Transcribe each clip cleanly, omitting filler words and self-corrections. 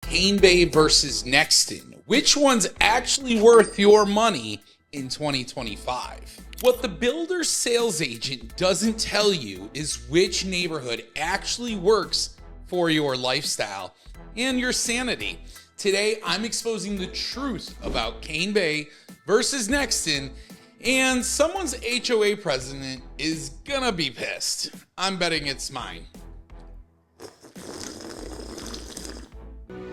Cane Bay versus Nexton. Which one's actually worth your money in 2025? What the builder's sales agent doesn't tell you is which neighborhood actually works for your lifestyle and your sanity. Today, I'm exposing the truth about Cane Bay versus Nexton, and someone's HOA president is gonna be pissed. I'm betting it's mine.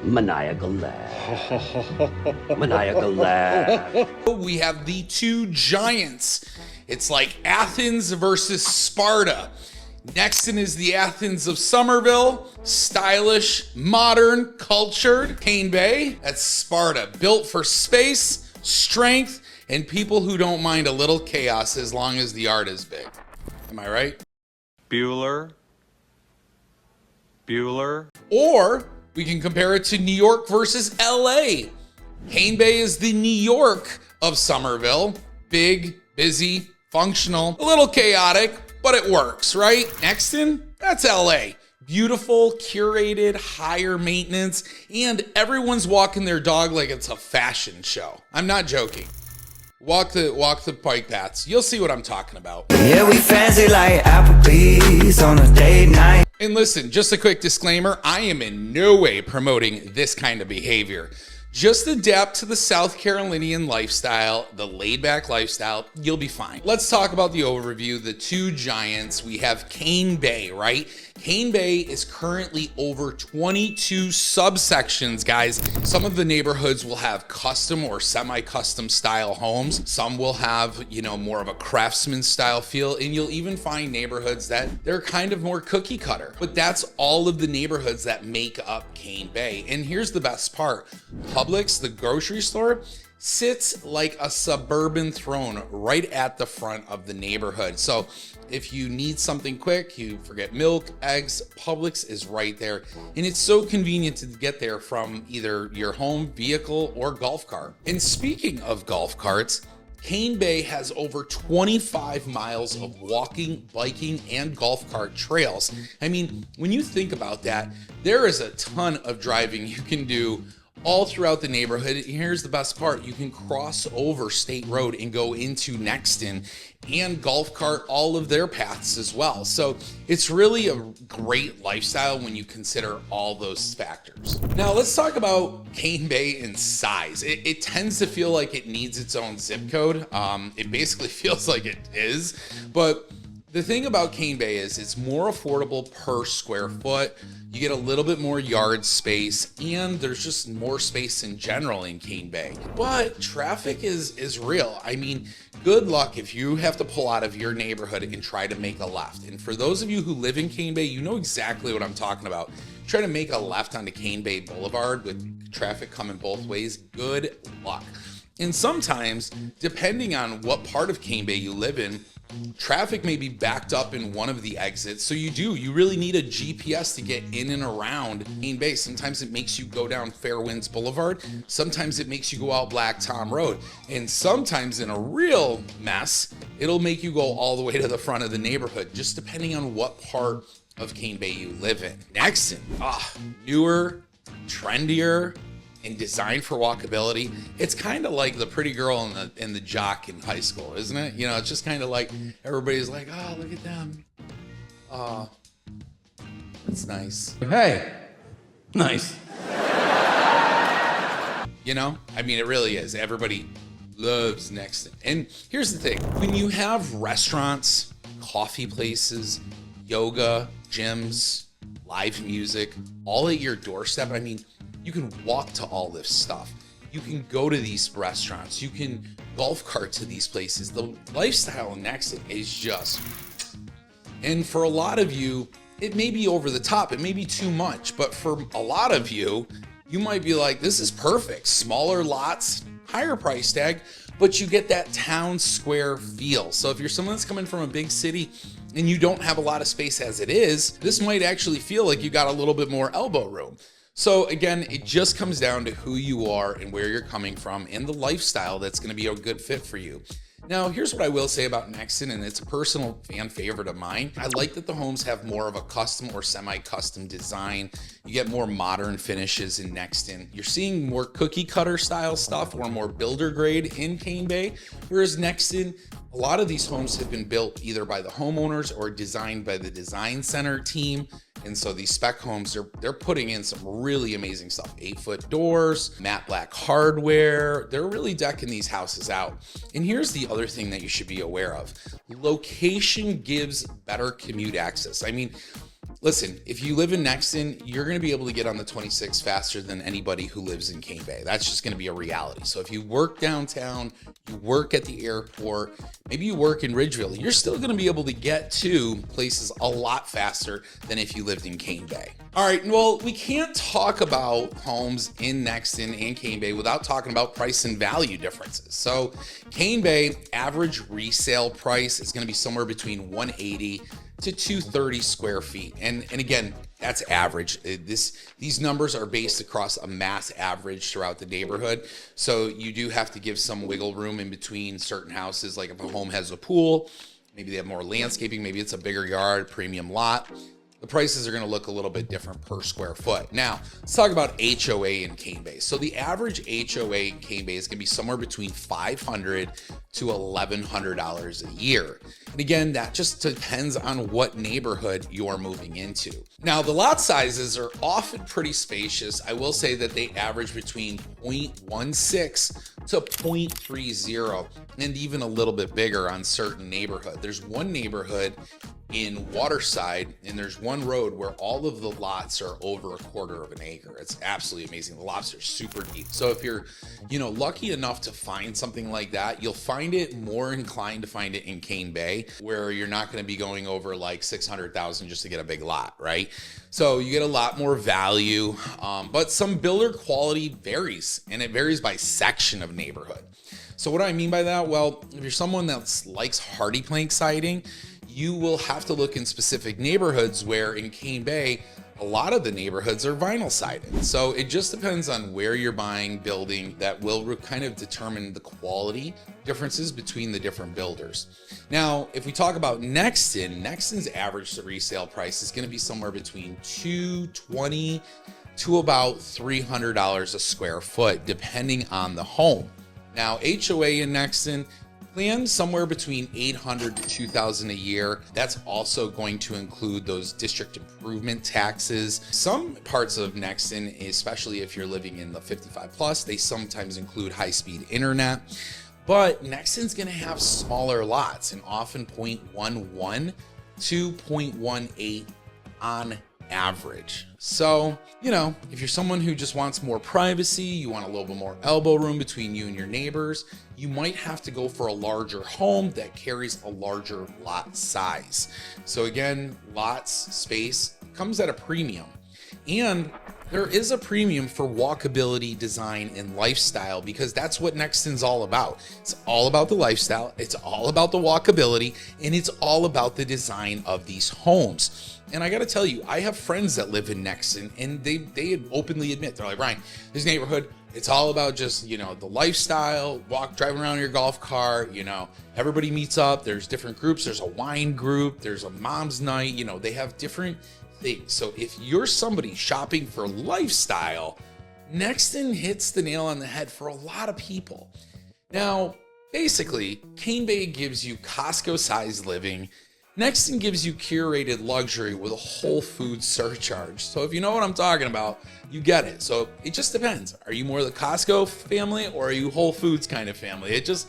Maniacal laugh. Maniacal laugh. We have the two giants. It's like Athens versus Sparta. Nexton is the Athens of Summerville, stylish, modern, cultured. Cane Bay, that's Sparta, built for space, strength, and people who don't mind a little chaos as long as the art is big. Am I right? Bueller. Or we can compare it to New York versus LA. Cane Bay is the New York of Summerville. Big, busy, functional, a little chaotic, but it works, right? Nexton, that's LA. Beautiful, curated, higher maintenance, and everyone's walking their dog like it's a fashion show. I'm not joking. Walk the bike paths. You'll see what I'm talking about. Yeah, we fancy like Applebee's on a date night. And listen, just a quick disclaimer, I am in no way promoting this kind of behavior. Just adapt to the South Carolinian lifestyle, the laid-back lifestyle, you'll be fine. Let's talk about the overview, the two giants. We have Cane Bay, right? Cane Bay is currently over 22 subsections, guys. Some of the neighborhoods will have custom or semi-custom style homes. Some will have, more of a craftsman style feel, and you'll even find neighborhoods that they're kind of more cookie cutter. But that's all of the neighborhoods that make up Cane Bay. And here's the best part. Publix, the grocery store, sits like a suburban throne right at the front of the neighborhood. So if you need something quick, you forget milk, eggs, Publix is right there. And it's so convenient to get there from either your home, vehicle, or golf cart. And speaking of golf carts, Cane Bay has over 25 miles of walking, biking, and golf cart trails. I mean, when you think about that, there is a ton of driving you can do all throughout the neighborhood. Here's the best part. You can cross over State Road and go into Nexton and golf cart all of their paths as well. So it's really a great lifestyle when you consider all those factors. Now let's talk about Cane Bay in size. It tends to feel like it needs its own zip code. It basically feels like it is, but the thing about Cane Bay is it's more affordable per square foot. You get a little bit more yard space, and there's just more space in general in Cane Bay. But traffic is real. I mean, good luck if you have to pull out of your neighborhood and try to make a left. And for those of you who live in Cane Bay, you know exactly what I'm talking about. Try to make a left onto Cane Bay Boulevard with traffic coming both ways. Good luck. And sometimes, depending on what part of Cane Bay you live in, traffic may be backed up in one of the exits. So you really need a GPS to get in and around Cane Bay. Sometimes it makes you go down Fairwinds Boulevard. Sometimes it makes you go out Black Tom Road. And sometimes in a real mess, it'll make you go all the way to the front of the neighborhood, just depending on what part of Cane Bay you live in. Nexton, newer, trendier, and designed for walkability. It's kind of like the pretty girl and the jock in high school, isn't it? It's just kind of like everybody's like, oh, look at them. Oh, that's nice. Hey, nice. I mean, it really is. Everybody loves Nexton. And here's the thing. When you have restaurants, coffee places, yoga, gyms, live music, all at your doorstep, I mean, you can walk to all this stuff. You can go to these restaurants. You can golf cart to these places. The lifestyle in Nexton is just, and for a lot of you, it may be over the top. It may be too much, but for a lot of you, you might be like, this is perfect. Smaller lots, higher price tag, but you get that town square feel. So if you're someone that's coming from a big city and you don't have a lot of space as it is, this might actually feel like you got a little bit more elbow room. So again, it just comes down to who you are and where you're coming from and the lifestyle that's going to be a good fit for you. Now, here's what I will say about Nexton, and it's a personal fan favorite of mine. I like that the homes have more of a custom or semi-custom design. You get more modern finishes in Nexton. You're seeing more cookie cutter style stuff or more builder grade in Cane Bay, whereas Nexton, a lot of these homes have been built either by the homeowners or designed by the design center team. And so these spec homes, they're putting in some really amazing stuff. 8-foot doors, matte black hardware. They're really decking these houses out. And here's the other thing that you should be aware of. Location gives better commute access. I mean, listen, if you live in Nexton, you're going to be able to get on the 26 faster than anybody who lives in Cane Bay. That's just going to be a reality. So if you work downtown, you work at the airport, maybe you work in Ridgeville, you're still going to be able to get to places a lot faster than if you lived in Cane Bay. All right, well, we can't talk about homes in Nexton and Cane Bay without talking about price and value differences. So Cane Bay average resale price is going to be somewhere between 180 to 230 square feet. And again, that's average. These numbers are based across a mass average throughout the neighborhood. So you do have to give some wiggle room in between certain houses. Like if a home has a pool, maybe they have more landscaping, maybe it's a bigger yard, premium lot. The prices are going to look a little bit different per square foot. Now, let's talk about HOA in Cane Bay. So the average HOA in Cane Bay is going to be somewhere between $500 to $1,100 a year. And again, that just depends on what neighborhood you're moving into. Now, the lot sizes are often pretty spacious. I will say that they average between 0.16 to 0.30 and even a little bit bigger on certain neighborhoods. There's one neighborhood in Waterside, and there's one road where all of the lots are over a quarter of an acre. It's absolutely amazing. The lots are super deep. So if you're, lucky enough to find something like that, you'll find it more inclined to find it in Cane Bay, where you're not going to be going over like 600,000 just to get a big lot, right? So you get a lot more value, but some builder quality varies, and it varies by section of neighborhood. So what do I mean by that? Well, if you're someone that likes hardy plank siding, you will have to look in specific neighborhoods where in Cane Bay, a lot of the neighborhoods are vinyl sided. So it just depends on where you're buying, building, that will kind of determine the quality differences between the different builders. Now, if we talk about Nexton's average resale price is going to be somewhere between $220 to about $300 a square foot, depending on the home. Now, HOA in Nexton, plan somewhere between $800 to $2,000 a year. That's also going to include those district improvement taxes. Some parts of Nexton, especially if you're living in the 55 plus, they sometimes include high-speed internet. But Nexton's going to have smaller lots, and often 0.11 to 0.18 on average. So, if you're someone who just wants more privacy, you want a little bit more elbow room between you and your neighbors, you might have to go for a larger home that carries a larger lot size. So again, lots, space comes at a premium. And there is a premium for walkability, design, and lifestyle, because that's what Nexton's all about. It's all about the lifestyle, it's all about the walkability, and it's all about the design of these homes. And I got to tell you, I have friends that live in Nexton, and they openly admit, they're like, Brian, this neighborhood, it's all about just, the lifestyle, driving around in your golf cart, everybody meets up, there's different groups, there's a wine group, there's a mom's night, they have different things. So if you're somebody shopping for lifestyle, Nexton hits the nail on the head for a lot of people. Now, basically, Cane Bay gives you Costco-sized living. Nexton gives you curated luxury with a Whole Foods surcharge. So if you know what I'm talking about, you get it. So it just depends. Are you more the Costco family, or are you Whole Foods kind of family? It just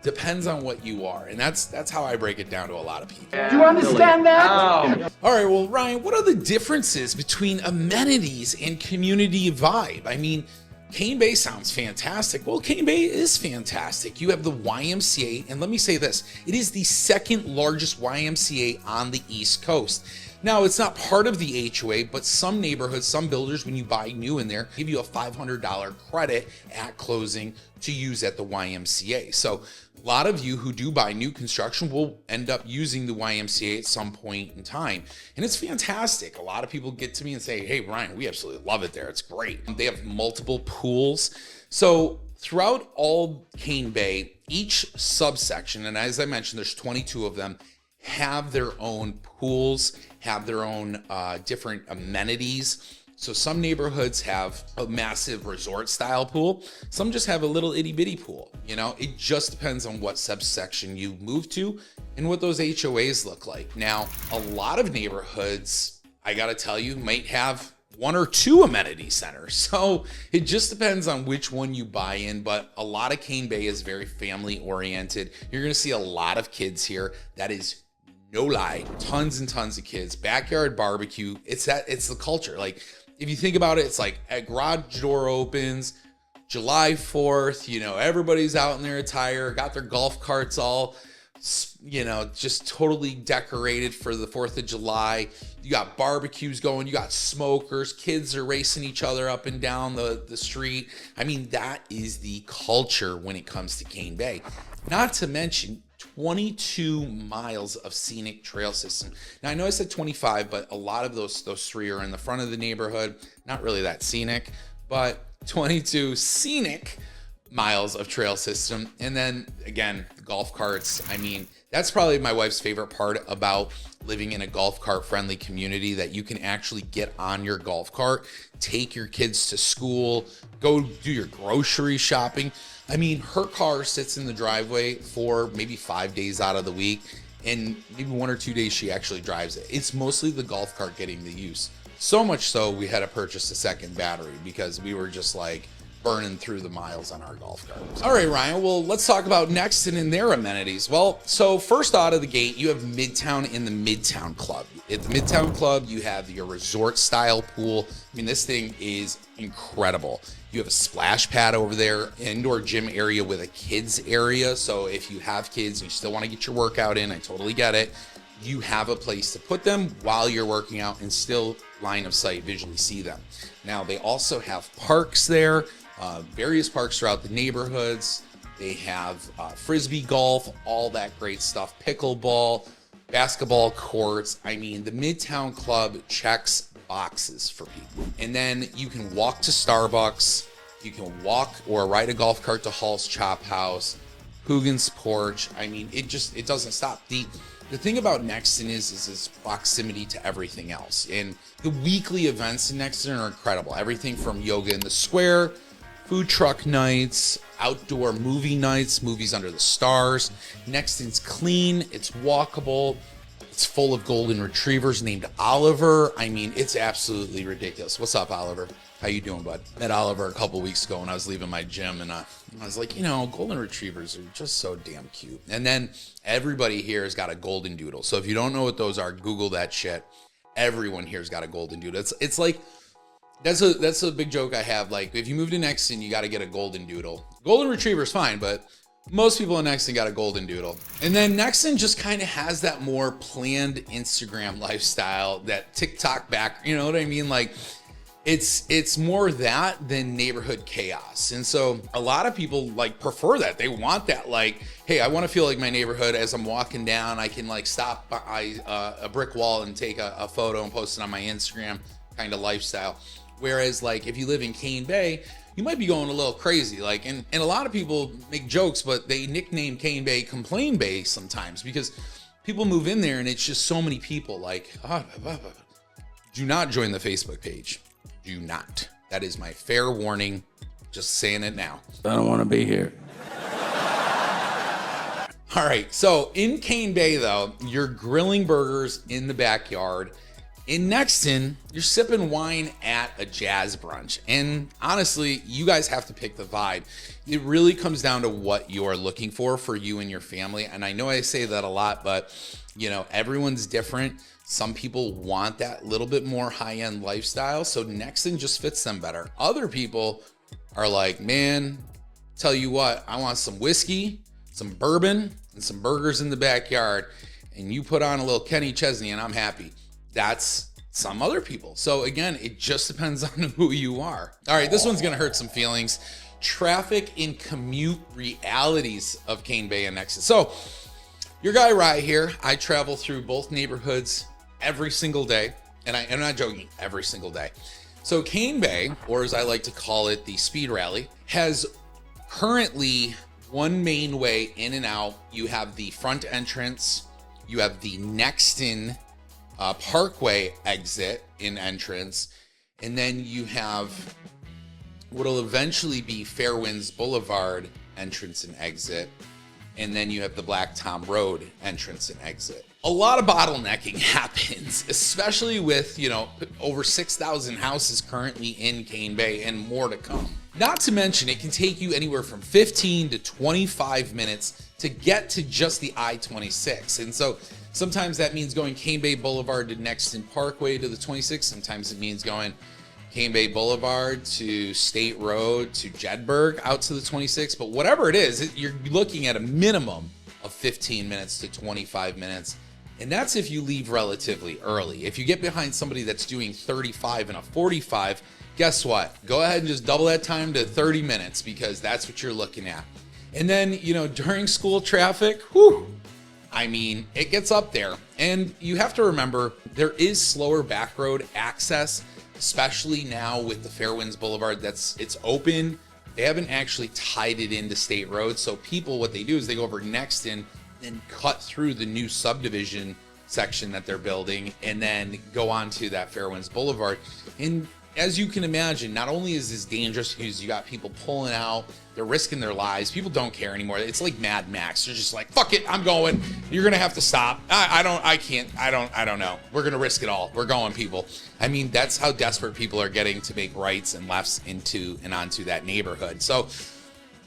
depends on what you are. And that's how I break it down to a lot of people. Do you understand that? All right, well, Ryan, what are the differences between amenities and community vibe? I mean, Cane Bay sounds fantastic. Well, Cane Bay is fantastic. You have the YMCA, and let me say this, it is the second largest YMCA on the East Coast. Now, it's not part of the HOA, but some neighborhoods, some builders, when you buy new in there, give you a $500 credit at closing to use at the YMCA. So a lot of you who do buy new construction will end up using the YMCA at some point in time. And it's fantastic. A lot of people get to me and say, hey, Ryan, we absolutely love it there. It's great. They have multiple pools. So throughout all Cane Bay, each subsection, and as I mentioned, there's 22 of them, have their own pools, have their own different amenities. So some neighborhoods have a massive resort style pool. Some just have a little itty bitty pool. You know, it just depends on what subsection you move to and what those HOAs look like. Now, a lot of neighborhoods, I gotta tell you, might have one or two amenity centers. So it just depends on which one you buy in, but a lot of Cane Bay is very family oriented. You're gonna see a lot of kids here. That is no lie, tons and tons of kids, backyard barbecue. It's the culture. Like, if you think about it, it's like a garage door opens, July 4th, you know, everybody's out in their attire, got their golf carts all, you know, just totally decorated for the 4th of July. You got barbecues going, you got smokers, kids are racing each other up and down the street. I mean, that is the culture when it comes to Cane Bay. Not to mention 22 miles of scenic trail system. Now, I know I said 25, but a lot of those three are in the front of the neighborhood. Not really that scenic, but 22 scenic miles of trail system. And then again, the golf carts. I mean, that's probably my wife's favorite part about living in a golf cart friendly community, that you can actually get on your golf cart, take your kids to school, go do your grocery shopping. I mean, her car sits in the driveway for maybe 5 days out of the week, and maybe 1 or 2 days she actually drives it. It's mostly the golf cart getting the use. So much so we had to purchase a second battery because we were just like burning through the miles on our golf carts. All right, Ryan, well, let's talk about Nexton and their amenities. Well, so first out of the gate, you have Midtown and the Midtown Club. At the Midtown Club, you have your resort style pool. I mean, this thing is incredible. You have a splash pad over there, indoor gym area with a kids area. So if you have kids and you still want to get your workout in, I totally get it. You have a place to put them while you're working out and still line of sight visually see them. Now, they also have parks there, various parks throughout the neighborhoods. They have frisbee golf, all that great stuff, pickleball, basketball courts. I mean, the Midtown Club checks boxes for people. And then you can walk to Starbucks, you can walk or ride a golf cart to Hall's Chop House, Hoogan's Porch. I mean, it doesn't stop. The thing about Nexton is its proximity to everything else. And the weekly events in Nexton are incredible. Everything from yoga in the square, food truck nights, outdoor movie nights, movies under the stars. Nexton's clean, it's walkable, it's full of golden retrievers named Oliver. I mean, it's absolutely ridiculous. What's up, Oliver? How you doing, bud? Met Oliver a couple weeks ago when I was leaving my gym, and I was like, you know, golden retrievers are just so damn cute. And then everybody here has got a golden doodle. So if you don't know what those are, Google that shit. Everyone here's got a golden doodle. It's like, that's a big joke I have. Like, if you move to Nexton, you got to get a golden doodle. Golden retriever's fine, but most people in Nexton got a golden doodle. And then Nexton just kind of has that more planned Instagram lifestyle, that TikTok back, you know what I mean? Like, it's more that than neighborhood chaos. And so a lot of people like prefer that. They want that, like, hey, I want to feel like my neighborhood as I'm walking down, I can like stop by a brick wall and take a photo and post it on my Instagram kind of lifestyle. Whereas like if you live in Cane Bay, you might be going a little crazy. Like, and a lot of people make jokes, but they nickname Cane Bay Complain Bay sometimes because people move in there and it's just so many people. Like, do not join the Facebook page. Do not. That is my fair warning. Just saying it now. I don't want to be here. All right. So in Cane Bay, though, you're grilling burgers in the backyard. In Nexton, you're sipping wine at a jazz brunch. And honestly, you guys have to pick the vibe. It really comes down to what you're looking for you and your family. And I know I say that a lot, but you know, everyone's different. Some people want that little bit more high-end lifestyle, so Nexton just fits them better. Other people are like, man, tell you what, I want some whiskey, some bourbon, and some burgers in the backyard, and you put on a little Kenny Chesney and I'm happy. that's some other people. So again, it just depends on who you are. All right, this one's gonna hurt some feelings. Traffic and commute realities of Cane Bay and Nexton. So your guy Rye here, I travel through both neighborhoods every single day. And I'm not joking, every single day. So Cane Bay, or as I like to call it, the speed rally, has currently one main way in and out. You have the front entrance, you have the Nexton Parkway exit in entrance, and then you have what'll eventually be Fairwinds Boulevard entrance and exit, and then you have the Black Tom Road entrance and exit. A lot of bottlenecking happens, especially with, over 6,000 houses currently in Cane Bay and more to come. Not to mention, it can take you anywhere from 15 to 25 minutes to get to just the I-26. And so sometimes that means going Cane Bay Boulevard to Nexton Parkway to the 26. Sometimes it means going Cane Bay Boulevard to State Road to Jedburgh out to the 26. But whatever it is, you're looking at a minimum of 15 minutes to 25 minutes. And that's if you leave relatively early. If you get behind somebody that's doing 35 and a 45, guess what? Go ahead and just double that time to 30 minutes because that's what you're looking at. And then, during school traffic, it gets up there. And you have to remember, there is slower back road access, especially now with the Fairwinds Boulevard it's open. They haven't actually tied it into State Road. So people, what they do is they go over Nexton and cut through the new subdivision section that they're building and then go on to that Fairwinds Boulevard. And as you can imagine, not only is this dangerous because you got people pulling out, they're risking their lives. People don't care anymore. It's like Mad Max. They're just like, fuck it, I'm going. You're gonna have to stop. I don't know. We're gonna risk it all. We're going, people. That's how desperate people are getting to make rights and lefts into and onto that neighborhood. So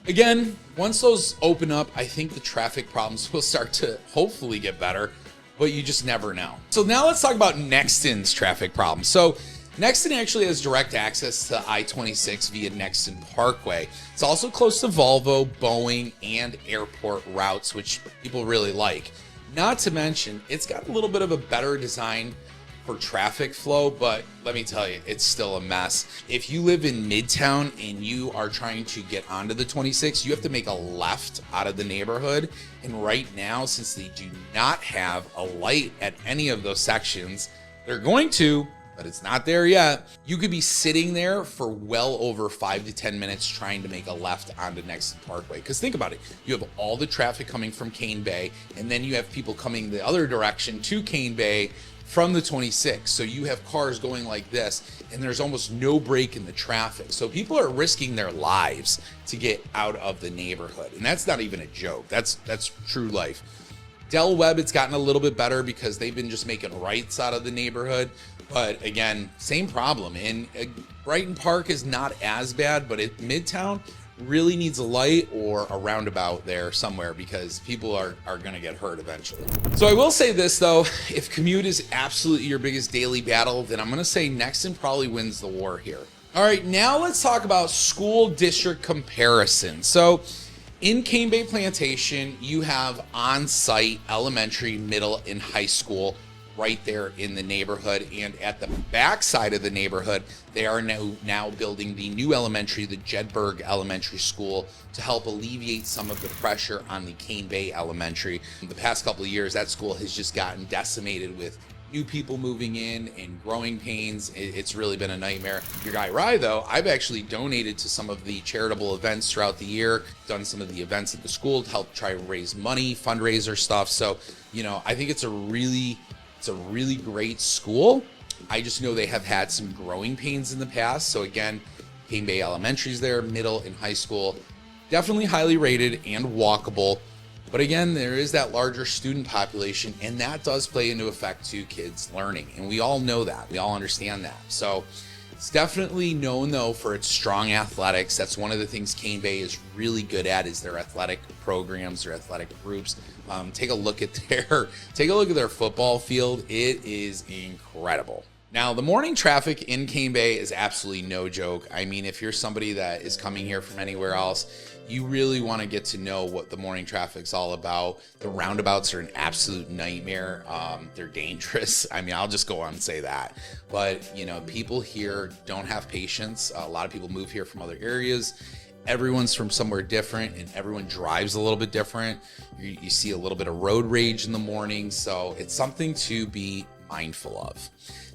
again, once those open up, I think the traffic problems will start to hopefully get better, but you just never know. So now let's talk about Nexton's traffic problems. So Nexton actually has direct access to I-26 via Nexton Parkway. It's also close to Volvo, Boeing, and airport routes, which people really like. Not to mention, it's got a little bit of a better design for traffic flow, but let me tell you, it's still a mess. If you live in Midtown and you are trying to get onto the 26, you have to make a left out of the neighborhood. And right now, since they do not have a light at any of those sections, they're going to, but it's not there yet. You could be sitting there for well over 5 to 10 minutes trying to make a left onto Nexton Parkway. Because think about it, you have all the traffic coming from Cane Bay, and then you have people coming the other direction to Cane Bay from the 26. So you have cars going like this, and there's almost no break in the traffic. So people are risking their lives to get out of the neighborhood. And that's not even a joke. That's true life. Del Webb, it's gotten a little bit better because they've been just making rights out of the neighborhood. But again, same problem. And Brighton Park is not as bad, but Midtown really needs a light or a roundabout there somewhere because people are going to get hurt eventually. So I will say this though, if commute is absolutely your biggest daily battle, then I'm going to say Nexton probably wins the war here. All right, now let's talk about school district comparison. So in Cane Bay Plantation, you have on-site elementary, middle, and high school right there in the neighborhood. And at the back side of the neighborhood, they are now building the new elementary, the Jedburgh Elementary School, to help alleviate some of the pressure on the Cane Bay Elementary. In the past couple of years, that school has just gotten decimated with new people moving in and growing pains. It's really been a nightmare. Your guy Rye, though, I've actually donated to some of the charitable events throughout the year, done some of the events at the school to help try to raise money, fundraiser stuff. So, I think it's a really great school. I just know they have had some growing pains in the past. So again, Cane Bay Elementary's there, middle and high school, definitely highly rated and walkable. But again, there is that larger student population, and that does play into effect to kids learning. And we all know that. We all understand that. So it's definitely known though for its strong athletics. That's one of the things Cane Bay is really good at, is their athletic programs, their athletic groups. Take a look at their football field. It is incredible. Now, the morning traffic in Cane Bay is absolutely no joke. I mean, if you're somebody that is coming here from anywhere else, you really want to get to know what the morning traffic's all about. The roundabouts are an absolute nightmare. They're dangerous. I mean, I'll just go on and say that. But, you know, people here don't have patience. A lot of people move here from other areas. Everyone's from somewhere different, and everyone drives a little bit different. You see a little bit of road rage in the morning, so it's something to be mindful of.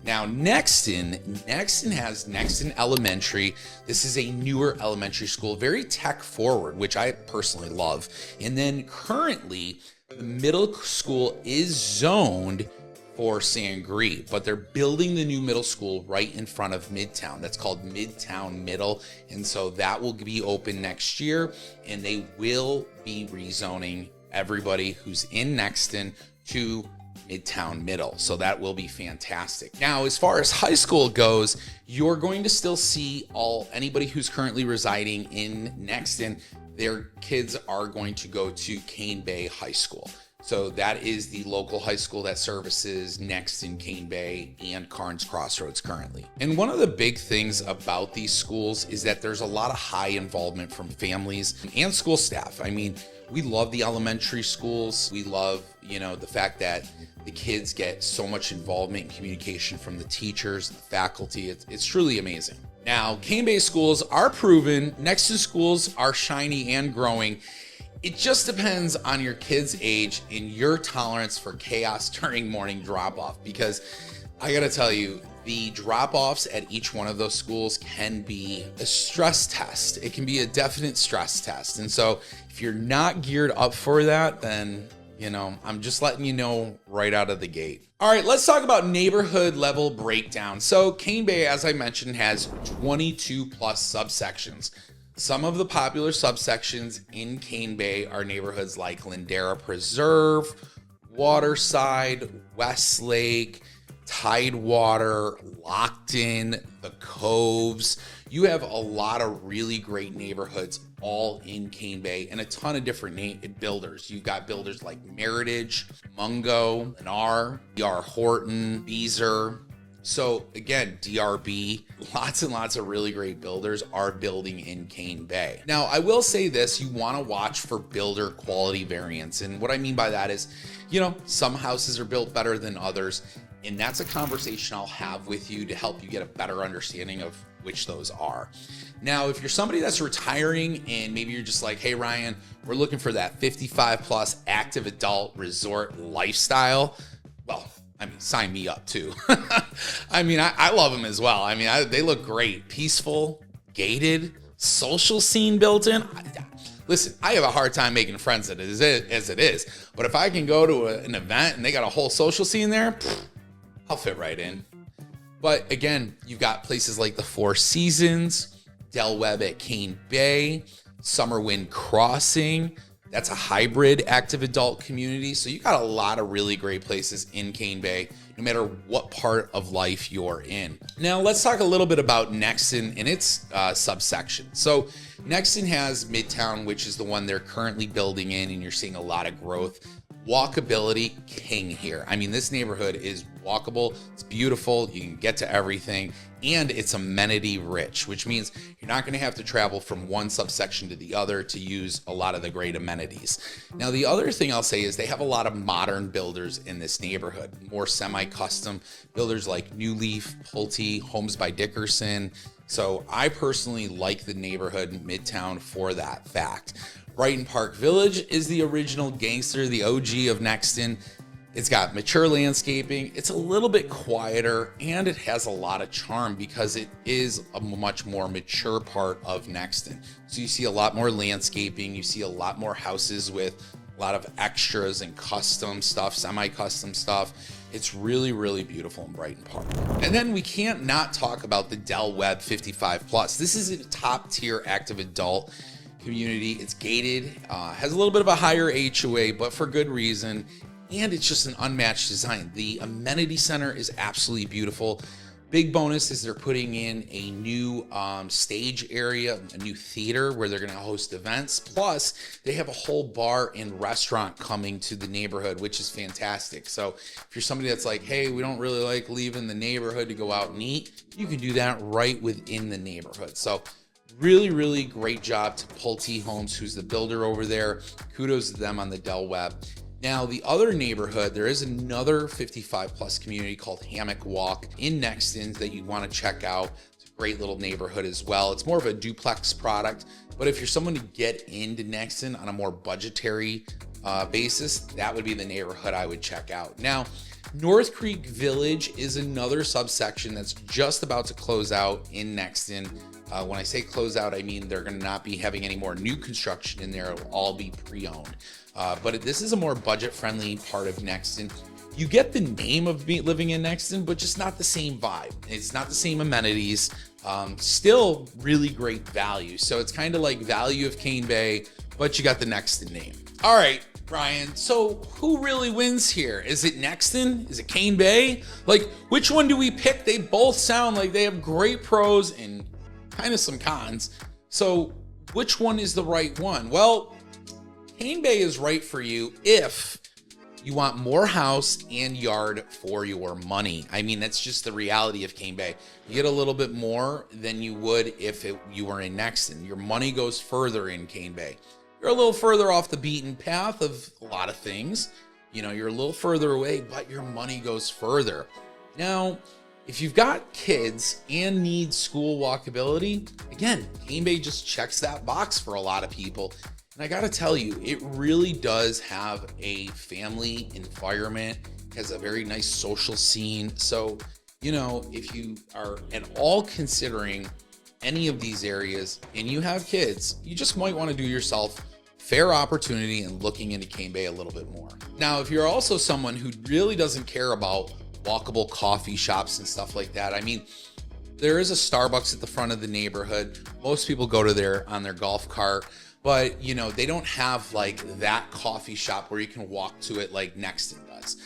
Now, Nexton has Nexton Elementary. This is a newer elementary school, very tech forward, which I personally love. And then currently, the middle school is zoned for Sangre, but they're building the new middle school right in front of Midtown. That's called Midtown Middle. And so that will be open next year, and they will be rezoning everybody who's in Nexton to Midtown Middle. So that will be fantastic. Now, as far as high school goes, you're going to still see anybody who's currently residing in Nexton, their kids are going to go to Cane Bay High School. So that is the local high school that services Nexton, Cane Bay, and Carnes Crossroads currently. And one of the big things about these schools is that there's a lot of high involvement from families and school staff. I mean, we love the elementary schools. We love, the fact that the kids get so much involvement and communication from the teachers, the faculty. It's truly amazing. Now, Cane Bay schools are proven. Nexton schools are shiny and growing. It just depends on your kid's age and your tolerance for chaos during morning drop-off, because I gotta tell you, the drop-offs at each one of those schools can be a stress test. It can be a definite stress test. And so if you're not geared up for that, then, I'm just letting you know right out of the gate. All right, let's talk about neighborhood level breakdown. So Cane Bay, as I mentioned, has 22 plus subsections. Some of the popular subsections in Cane Bay are neighborhoods like Lindera Preserve, Waterside, Westlake, Tidewater, Lockton, the Coves. You have a lot of really great neighborhoods all in Cane Bay and a ton of different builders. You've got builders like Meritage, Mungo, Lennar, D.R. Horton, Beezer. So again, DRB, lots and lots of really great builders are building in Cane Bay. Now, I will say this, you want to watch for builder quality variance. And what I mean by that is, some houses are built better than others. And that's a conversation I'll have with you to help you get a better understanding of which those are. Now, if you're somebody that's retiring and maybe you're just like, hey, Ryan, we're looking for that 55 plus active adult resort lifestyle. Well, sign me up too. I love them as well. They look great. Peaceful, gated, social scene built in. Listen, I have a hard time making friends as it is. But if I can go to an event and they got a whole social scene there, I'll fit right in. But again, you've got places like the Four Seasons, Del Webb at Cane Bay, Summer Wind Crossing. That's a hybrid active adult community. So you got a lot of really great places in Cane Bay, no matter what part of life you're in. Now let's talk a little bit about Nexton and its subsection. So Nexton has Midtown, which is the one they're currently building in, and you're seeing a lot of growth. Walkability king here. This neighborhood is walkable. It's beautiful. You can get to everything, and it's amenity rich, which means you're not going to have to travel from one subsection to the other to use a lot of the great amenities. Now, the other thing I'll say is they have a lot of modern builders in this neighborhood, more semi-custom builders like New Leaf, Pulte, Homes by Dickerson. So I personally like the neighborhood in Midtown for that fact. Brighton Park Village is the original gangster, the OG of Nexton. It's got mature landscaping. It's a little bit quieter, and it has a lot of charm because it is a much more mature part of Nexton. So you see a lot more landscaping. You see a lot more houses with a lot of extras and custom stuff, semi-custom stuff. It's really, really beautiful in Brighton Park. And then we can't not talk about the Del Webb 55 plus. This is a top tier active adult community. It's gated, has a little bit of a higher HOA, but for good reason. And it's just an unmatched design. The amenity center is absolutely beautiful. Big bonus is they're putting in a new stage area, a new theater where they're going to host events. Plus, they have a whole bar and restaurant coming to the neighborhood, which is fantastic. So if you're somebody that's like, hey, we don't really like leaving the neighborhood to go out and eat, you can do that right within the neighborhood. So really, really great job to Pulte Homes, who's the builder over there. Kudos to them on the Del Web. Now, the other neighborhood, there is another 55 plus community called Hammock Walk in Nexton that you want to check out. It's a great little neighborhood as well. It's more of a duplex product, but if you're someone to get into Nexton on a more budgetary basis, that would be the neighborhood I would check out. Now, North Creek Village is another subsection that's just about to close out in Nexton. When I say close out, I mean they're going to not be having any more new construction in there. It'll all be pre-owned. But this is a more budget-friendly part of Nexton. You get the name of living in Nexton, but just not the same vibe. It's not the same amenities. Still really great value. So it's kind of like value of Cane Bay, but you got the Nexton name. All right, Brian. So who really wins here? Is it Nexton? Is it Cane Bay? Like, which one do we pick? They both sound like they have great pros and kind of some cons. So which one is the right one? Well, Cane Bay is right for you if you want more house and yard for your money. I mean, that's just the reality of Cane Bay. You get a little bit more than you would if you were in Nexton. Your money goes further in Cane Bay. You're a little further off the beaten path of a lot of things. You know, you're a little further away, but your money goes further. Now, if you've got kids and need school walkability, again, Cane Bay just checks that box for a lot of people. And I gotta tell you, it really does have a family environment, has a very nice social scene. So, you know, if you are at all considering any of these areas and you have kids, you just might want to do yourself fair opportunity and looking into Cane Bay a little bit more. Now, if you're also someone who really doesn't care about walkable coffee shops and stuff like that, I mean, there is a Starbucks at the front of the neighborhood. Most people go to there on their golf cart, but you know, they don't have like that coffee shop where you can walk to it like Nexton does.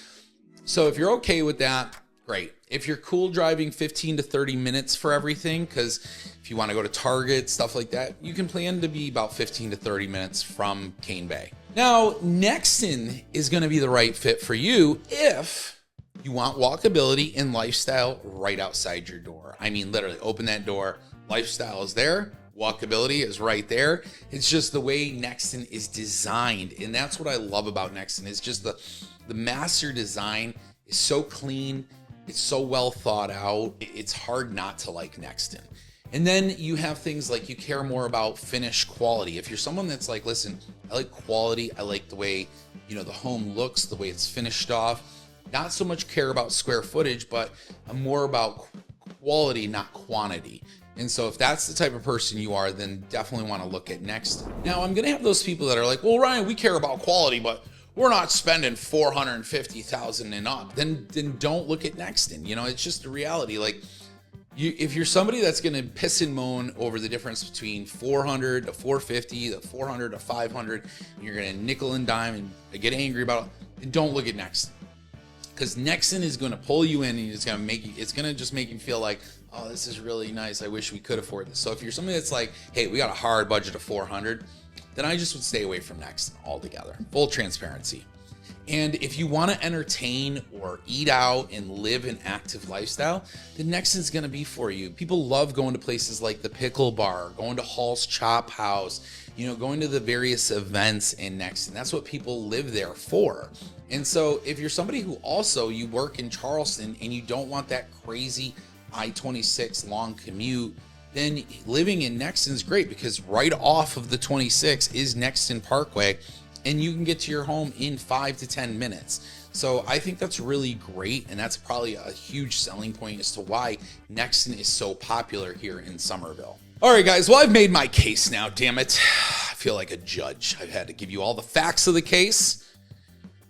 So if you're okay with that, great. If you're cool driving 15 to 30 minutes for everything, because if you want to go to Target, stuff like that, you can plan to be about 15 to 30 minutes from Cane Bay. Now, Nexton is going to be the right fit for you if you want walkability and lifestyle right outside your door. I mean, literally open that door, lifestyle is there, walkability is right there. It's just the way Nexton is designed. And that's what I love about Nexton. It's just the master design is so clean. It's so well thought out. It's hard not to like Nexton. And then you have things like you care more about finish quality. If you're someone that's like, listen, I like quality. I like the way, you know, the home looks, the way it's finished off. Not so much care about square footage, but I'm more about quality, not quantity. And so if that's the type of person you are, then definitely want to look at Nexton. Now, I'm going to have those people that are like, well, Ryan, we care about quality, but we're not spending $450,000 and up. Then don't look at Nexton. You know, it's just a reality. Like, if you're somebody that's going to piss and moan over the difference between 400 to 450, the 400 to 500, and you're going to nickel and dime and get angry about it, then don't look at Nexton. Because Nexton is going to pull you in and it's going to just make you feel like, oh, this is really nice. I wish we could afford this. So if you're somebody that's like, hey, we got a hard budget of 400, then I just would stay away from Nexton altogether. Full transparency. And if you want to entertain or eat out and live an active lifestyle, then Nexton's going to be for you. People love going to places like the Pickle Bar, going to Hall's Chop House, you know, going to the various events in Nexton. That's what people live there for. And so if you're somebody who also, you work in Charleston and you don't want that crazy I-26 long commute, then living in Nexton is great because right off of the 26 is Nexton Parkway and you can get to your home in 5 to 10 minutes. So I think that's really great. And that's probably a huge selling point as to why Nexton is so popular here in Summerville. All right, guys. Well, I've made my case now, damn it. I feel like a judge. I've had to give you all the facts of the case.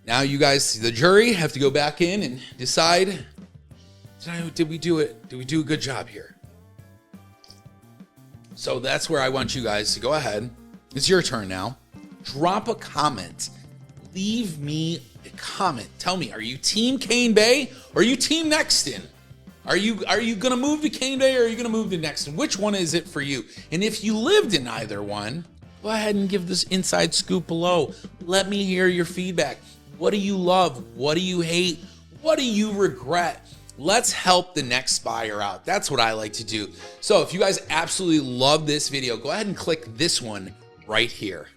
Now you guys, the jury, have to go back in and decide, did we do it? Did we do a good job here? So that's where I want you guys to go ahead. It's your turn now. Drop a comment. Leave me a comment. Tell me, are you Team Cane Bay or are you Team Nexton? Are you going to move to Cane Bay or are you going to move to Nexton? Which one is it for you? And if you lived in either one, go ahead and give this inside scoop below. Let me hear your feedback. What do you love? What do you hate? What do you regret? Let's help the next buyer out. That's what I like to do. So if you guys absolutely love this video, go ahead and click this one right here.